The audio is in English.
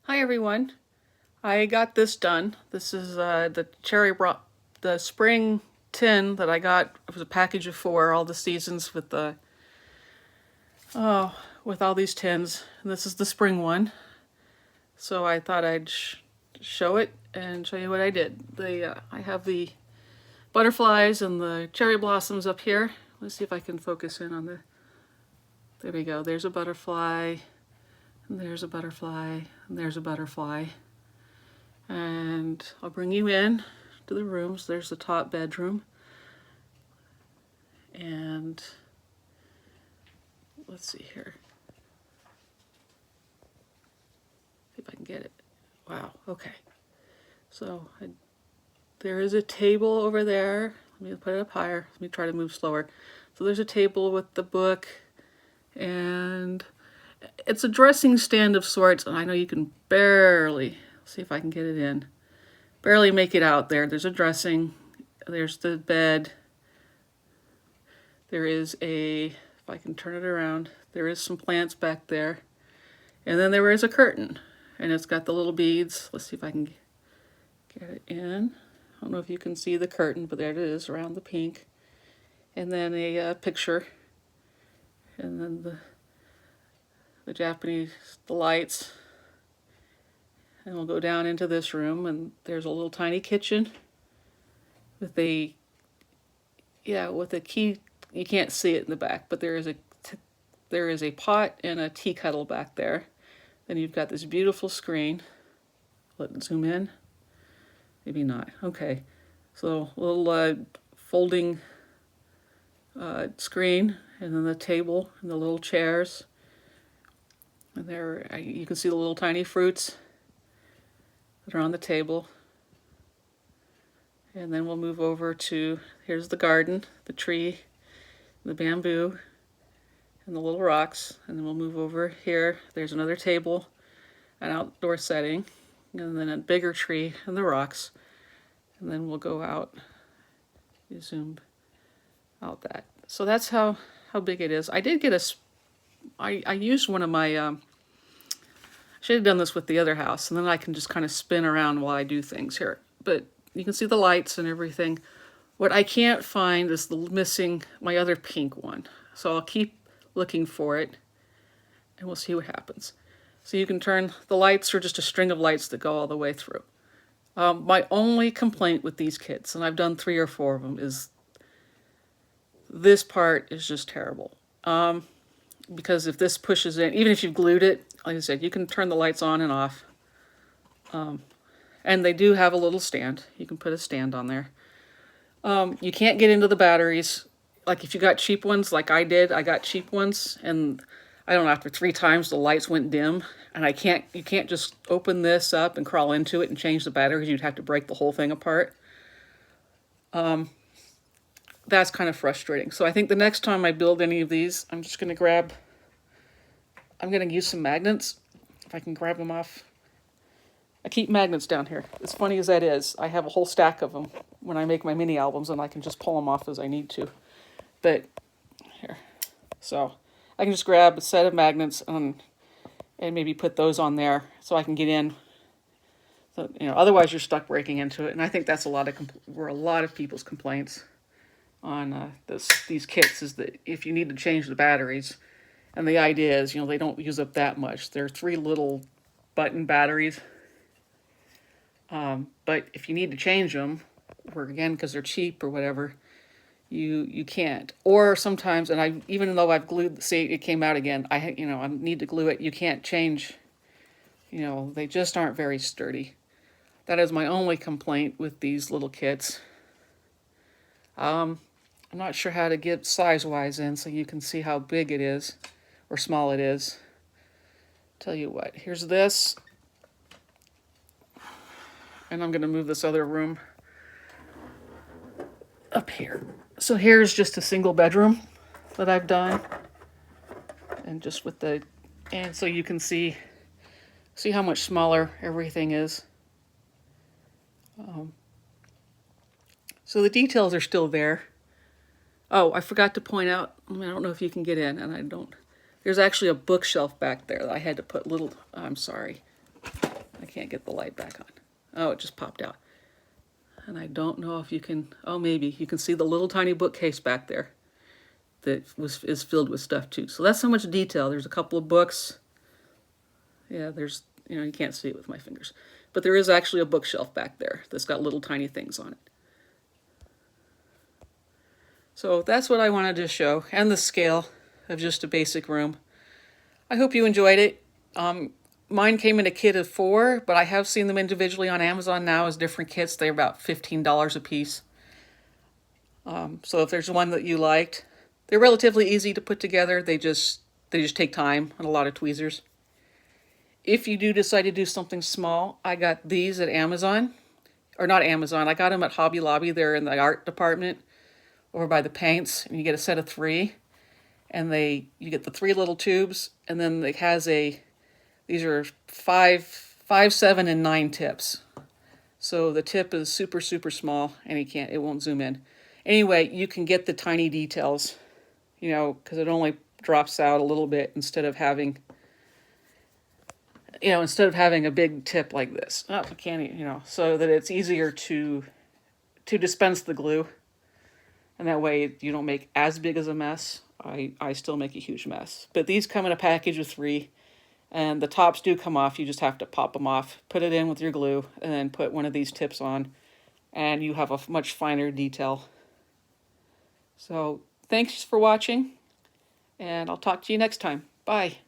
Hi everyone. I got this done. This is the spring tin that I got. It was a package of 4, all the seasons with the with all these tins. And this is the spring one. So I thought I'd show it and show you what I did. I have the butterflies and the cherry blossoms up here. Let's see if I can focus in on the. There we go. There's a butterfly, and there's a butterfly, and there's a butterfly. And I'll bring you in to the rooms. There's the top bedroom. And let's see here. See if I can get it. Wow, okay. So there is a table over there. Let me put it up higher. Let me try to move slower. So there's a table with the book, and it's a dressing stand of sorts, and I know you can barely, see if I can get it in, barely make it out there. There's a dressing, there's the bed, there is if I can turn it around, there is some plants back there, and then there is a curtain, and it's got the little beads. Let's see if I can get it in. I don't know if you can see the curtain, but there it is around the pink. And then a picture, and then the Japanese, the lights. And we'll go down into this room, and there's a little tiny kitchen with a key. You can't see it in the back, but there is a pot and a tea kettle back there. Then you've got this beautiful screen. Let it zoom in. Maybe not. Okay. So a little folding screen, and then the table and the little chairs. And there you can see the little tiny fruits that are on the table. And then we'll move over to, here's the garden, the tree, the bamboo, and the little rocks. And then we'll move over here. There's another table, an outdoor setting, and then a bigger tree and the rocks. And then we'll go out. You zoom out that. So that's how big it is. I did get I used one of my, I should have done this with the other house, and then I can just kind of spin around while I do things here. But you can see the lights and everything. What I can't find is missing my other pink one. So I'll keep looking for it, and we'll see what happens. So you can turn, the lights are just a string of lights that go all the way through. My only complaint with these kits, and I've done 3 or 4 of them, is this part is just terrible. Because if this pushes in, even if you've glued it, like I said, you can turn the lights on and off. And they do have a little stand. You can put a stand on there. You can't get into the batteries. Like if you got cheap ones, like I did, I got cheap ones, and I don't know, after 3 times the lights went dim, and you can't just open this up and crawl into it and change the batteries. You'd have to break the whole thing apart. That's kind of frustrating. So I think the next time I build any of these, I'm going to use some magnets, if I can grab them off. I keep magnets down here. As funny as that is, I have a whole stack of them when I make my mini albums, and I can just pull them off as I need to. But here, so I can just grab a set of magnets and maybe put those on there so I can get in. So, otherwise you're stuck breaking into it, and I think that's a lot of people's complaints on these kits, is that if you need to change the batteries, and the idea is, they don't use up that much. They're 3 little button batteries. But if you need to change them, or again, because they're cheap or whatever, you can't. Or sometimes, and even though I've glued, see, it came out again. I need to glue it. You can't change. They just aren't very sturdy. That is my only complaint with these little kits. I'm not sure how to get size-wise in so you can see how big it is or small it is. Tell you what, here's this. And I'm going to move this other room up here. So here's just a single bedroom that I've done. And just and so you can see how much smaller everything is. So the details are still there. Oh, I forgot to point out, I don't know if you can get in, and there's actually a bookshelf back there that I had to put I'm sorry. can't get the light back on. Oh, it just popped out. And I don't know if you can, oh, maybe you can see the little tiny bookcase back there that is filled with stuff too. So that's how much detail. There's a couple of books. Yeah, there's, you can't see it with my fingers. But there is actually a bookshelf back there that's got little tiny things on it. So that's what I wanted to show, and the scale of just a basic room. I hope you enjoyed it. Mine came in a kit of 4, but I have seen them individually on Amazon now as different kits. They're about $15 a piece. So if there's one that you liked, they're relatively easy to put together. They just take time and a lot of tweezers. If you do decide to do something small, I got these at Amazon. Or not Amazon, I got them at Hobby Lobby. They're in the art department over by the paints. And you get a set of 3. And you get the 3 little tubes. And then it has these are 5, 7, and 9 tips. So the tip is super, super small, and it won't zoom in. Anyway, you can get the tiny details, because it only drops out a little bit instead of having a big tip like this. Oh, I can't, so that it's easier to dispense the glue. And that way you don't make as big as a mess. I still make a huge mess. But these come in a package of 3. And the tops do come off. You just have to pop them off, put it in with your glue, and then put one of these tips on. And you have a much finer detail. So thanks for watching. And I'll talk to you next time. Bye.